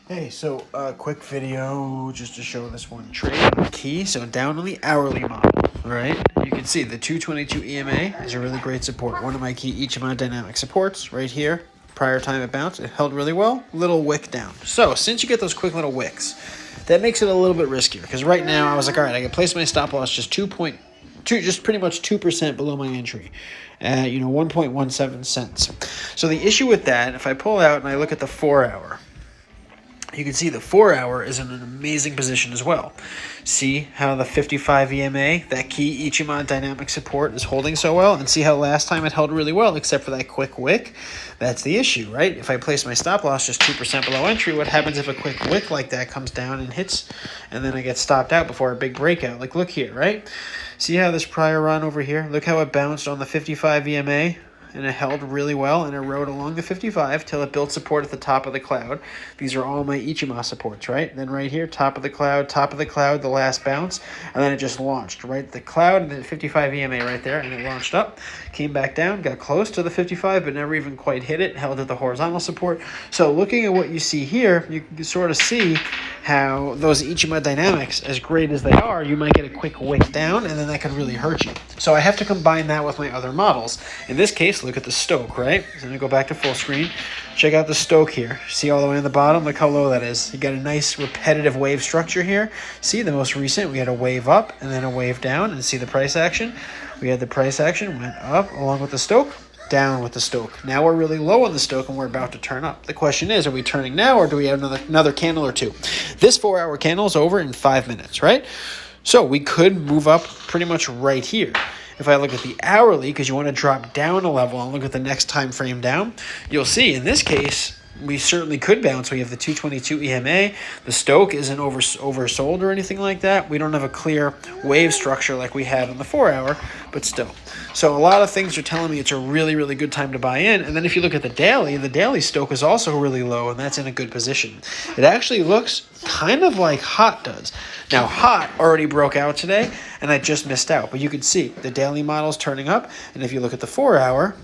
Hey, so a quick video just to show this one trade key. So down on the hourly model, right? You can see the 222 EMA is a really great support. One of my key each of my dynamic supports right here. Prior time it bounced, it held really well. Little wick down. So since you get those quick little wicks, that makes it a little bit riskier. Because right now I was like, all right, I can place my stop loss just just pretty much 2% below my entry, 1.17 cents. So the issue with that, if I pull out and I look at the 4 hour. You can see the 4 hour is in an amazing position as well. See how the 55 EMA, that key Ichimoku dynamic support, is holding so well? And see how last time it held really well, except for that quick wick? That's the issue, right? If I place my stop loss just 2% below entry, what happens if a quick wick like that comes down and hits, and then I get stopped out before a big breakout? Like, look here, right? See how this prior run over here? Look how it bounced on the 55 EMA? And it held really well, and it rode along the 55 till it built support at the top of the cloud. These are all my Ichimoku supports, right? Then right here, top of the cloud, the last bounce, and then it just launched, right? The cloud and the 55 EMA right there, and it launched up, came back down, got close to the 55, but never even quite hit it, held at the horizontal support. So looking at what you see here, you can sort of see how those Ichimoku dynamics, as great as they are, you might get a quick wick down, and then that could really hurt you. So I have to combine that with my other models. In this case, look at the Stoke, right? So I'm going to go back to full screen. Check out the Stoke here. See all the way on the bottom? Look how low that is. You got a nice repetitive wave structure here. See, the most recent, we had a wave up and then a wave down. And see the price action? We had the price action, went up along with the Stoke, down with the Stoke. Now we're really low on the Stoke and we're about to turn up. The question is, are we turning now or do we have another candle or two? This 4 hour candle is over in 5 minutes, right? So we could move up pretty much right here. If I look at the hourly, because you want to drop down a level and look at the next time frame down, you'll see in this case, we certainly could bounce. We have the 222 EMA. The Stoke isn't oversold or anything like that. We don't have a clear wave structure like we had on the 4 hour, but still. So a lot of things are telling me it's a really, really good time to buy in. And then if you look at the daily Stoke is also really low, and that's in a good position. It actually looks kind of like Hot does. Now, Hot already broke out today, and I just missed out. But you can see the daily model's turning up, and if you look at the 4 hour,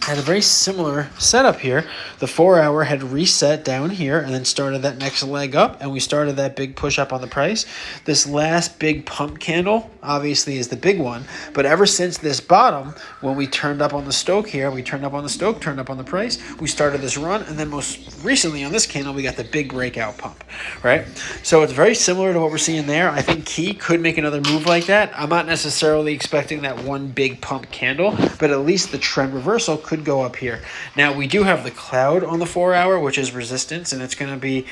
had a very similar setup here. The 4 hour had reset down here and then started that next leg up, and we started that big push up on the price. This last big pump candle obviously is the big one, but ever since this bottom, when we turned up on the Stoke here, we turned up on the Stoke, turned up on the price, we started this run, and then most recently on this candle, we got the big breakout pump, right? So it's very similar to what we're seeing there. I think Key could make another move like that. I'm not necessarily expecting that one big pump candle, but at least the trend reversal could go up here. Now we do have the cloud on the 4 hour, which is resistance, and it's going to be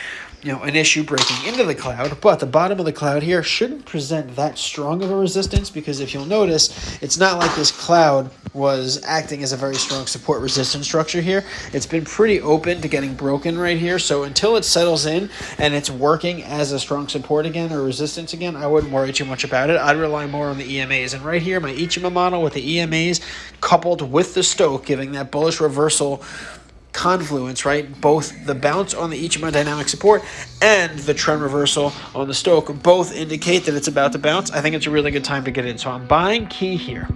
an issue breaking into the cloud, but the bottom of the cloud here shouldn't present that strong of a resistance, because if you'll notice, it's not like this cloud was acting as a very strong support resistance structure here. It's been pretty open to getting broken right here, so until it settles in and it's working as a strong support again or resistance again, I wouldn't worry too much about it. I'd rely more on the EMAs, and right here my Ichimoku model with the EMAs coupled with the Stoke giving that bullish reversal confluence, right? Both the bounce on the Ichimoku dynamic support and the trend reversal on the Stoke both indicate that it's about to bounce. I think it's a really good time to get in. So I'm buying Key here.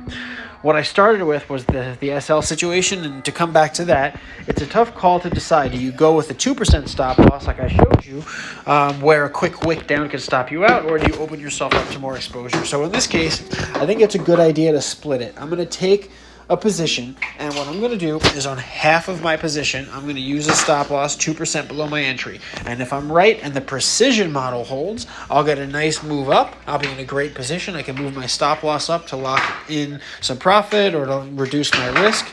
What I started with was the SL situation, and to come back to that, it's a tough call to decide. Do you go with the 2% stop loss like I showed you, where a quick wick down can stop you out, or do you open yourself up to more exposure? So in this case, I think it's a good idea to split it. I'm going to take a position, and what I'm going to do is on half of my position, I'm going to use a stop loss 2% below my entry. And if I'm right and the precision model holds, I'll get a nice move up. I'll be in a great position. I can move my stop loss up to lock in some profit or to reduce my risk.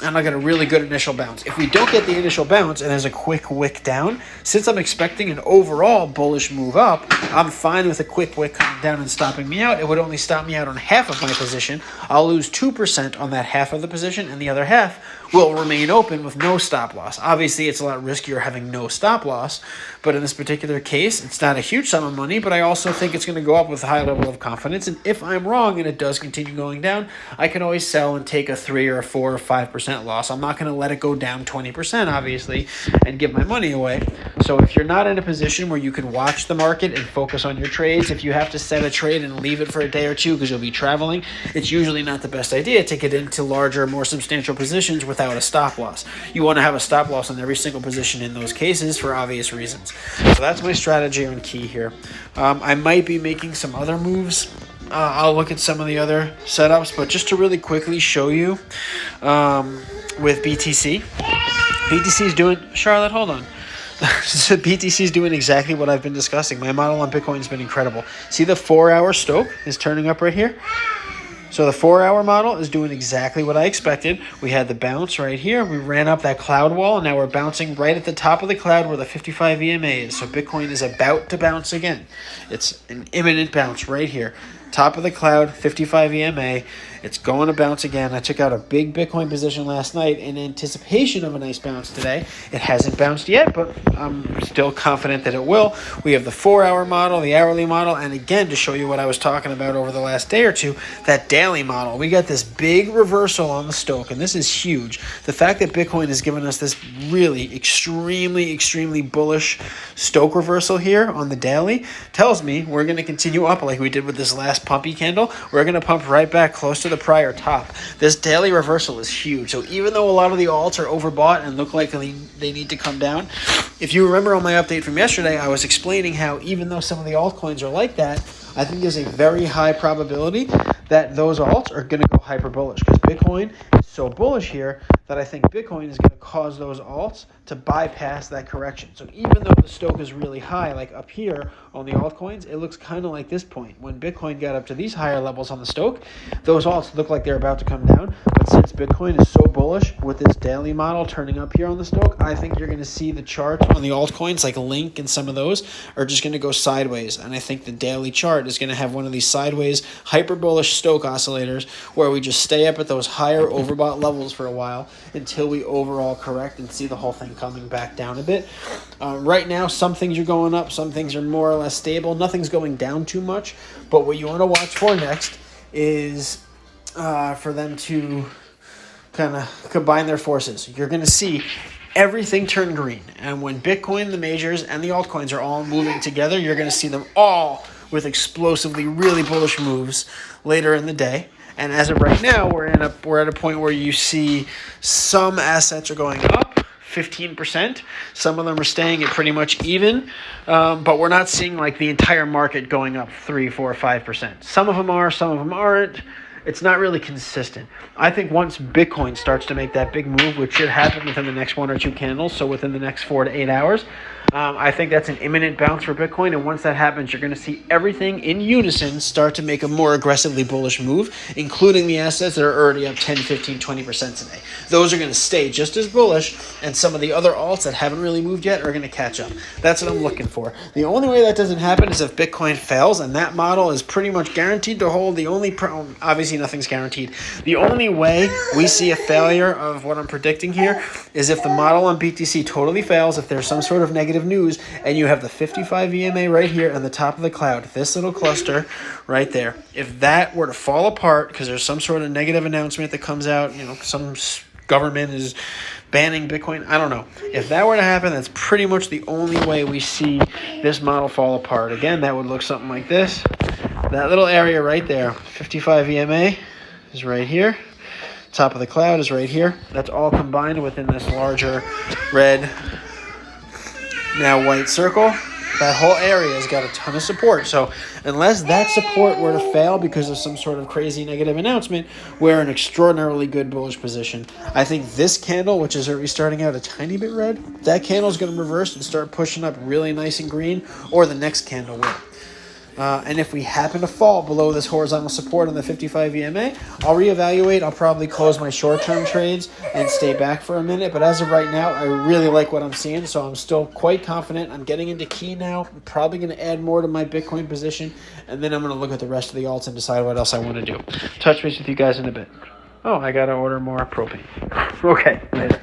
And I get a really good initial bounce. If we don't get the initial bounce and there's a quick wick down, since I'm expecting an overall bullish move up, I'm fine with a quick wick coming down and stopping me out. It would only stop me out on half of my position. I'll lose 2% on that half of the position, and the other half will remain open with no stop loss. Obviously, it's a lot riskier having no stop loss, but in this particular case, it's not a huge sum of money, but I also think it's going to go up with a high level of confidence, and if I'm wrong and it does continue going down, I can always sell and take a 3 or a 4 or 5% loss. I'm not going to let it go down 20%, obviously, and give my money away. So if you're not in a position where you can watch the market and focus on your trades, if you have to set a trade and leave it for a day or two because you'll be traveling, it's usually not the best idea to get into larger, more substantial positions without a stop loss. You want to have a stop loss on every single position in those cases for obvious reasons. So that's my strategy on key here. I might be making some other moves. I'll look at some of the other setups, but just to really quickly show you with BTC. BTC is doing, Charlotte, hold on. So BTC is doing exactly what I've been discussing. My model on Bitcoin has been incredible. See the 4-hour Stoke is turning up right here? So the 4-hour model is doing exactly what I expected. We had the bounce right here. We ran up that cloud wall, and now we're bouncing right at the top of the cloud where the 55 EMA is. So Bitcoin is about to bounce again. It's an imminent bounce right here. Top of the cloud, 55 EMA. It's going to bounce again. I took out a big Bitcoin position last night in anticipation of a nice bounce today. It hasn't bounced yet, but I'm still confident that it will. We have the 4-hour model, the hourly model, and again, to show you what I was talking about over the last day or two, that daily model. We got this big reversal on the Stoke, and this is huge. The fact that Bitcoin has given us this really extremely bullish Stoke reversal here on the daily tells me we're going to continue up like we did with this last pumpy candle. We're going to pump right back close to the prior top. This daily reversal is huge. So even though a lot of the alts are overbought and look like they need to come down, if you remember on my update from yesterday, I was explaining how even though some of the altcoins are like that, I think there's a very high probability that those alts are going to go hyper bullish because Bitcoin is so bullish here that I think Bitcoin is going to cause those alts to bypass that correction. So even though the Stoke is really high, like up here on the altcoins, it looks kind of like this point. When Bitcoin got up to these higher levels on the Stoke, those alts look like they're about to come down. But since Bitcoin is so bullish with this daily model turning up here on the Stoke, I think you're going to see the chart on the altcoins like Link and some of those are just going to go sideways. And I think the daily chart is going to have one of these sideways hyper bullish Stoke oscillators where we just stay up at those higher overbought levels for a while until we overall correct and see the whole thing coming back down a bit. Right now, some things are going up, some things are more or less stable. Nothing's going down too much, but what you want to watch for next is for them to kind of combine their forces. You're going to see everything turn green, and when Bitcoin, the majors, and the altcoins are all moving together, you're going to see them all with explosively really bullish moves later in the day. And as of right now, we're at a point where you see some assets are going up 15%. Some of them are staying at pretty much even, but we're not seeing like the entire market going up 3, 4, 5%. Some of them are, some of them aren't. It's not really consistent. I think once Bitcoin starts to make that big move, which should happen within the next 1 or 2 candles, so within the next 4 to 8 hours, I think that's an imminent bounce for Bitcoin. And once that happens, you're going to see everything in unison start to make a more aggressively bullish move, including the assets that are already up 10, 15, 20% today. Those are going to stay just as bullish, and some of the other alts that haven't really moved yet are going to catch up. That's what I'm looking for. The only way that doesn't happen is if Bitcoin fails, and that model is pretty much guaranteed to hold. The only obviously nothing's guaranteed. The only way we see a failure of what I'm predicting here is if the model on BTC totally fails, if there's some sort of negative news, and you have the 55 EMA right here on the top of the cloud, this little cluster right there. If that were to fall apart because there's some sort of negative announcement that comes out, some government is banning Bitcoin, I don't know. If that were to happen, that's pretty much the only way we see this model fall apart. Again, that would look something like this. That little area right there, 55 EMA is right here. Top of the cloud is right here. That's all combined within this larger red, now white circle. That whole area has got a ton of support. So unless that support were to fail because of some sort of crazy negative announcement, we're in an extraordinarily good bullish position. I think this candle, which is already starting out a tiny bit red, that candle is going to reverse and start pushing up really nice and green, or the next candle will. And if we happen to fall below this horizontal support on the 55 EMA, I'll reevaluate. I'll probably close my short-term trades and stay back for a minute. But as of right now, I really like what I'm seeing, so I'm still quite confident. I'm getting into key now. I'm probably going to add more to my Bitcoin position, and then I'm going to look at the rest of the alts and decide what else I want to do. Touch base with you guys in a bit. Oh, I got to order more propane. Okay, later.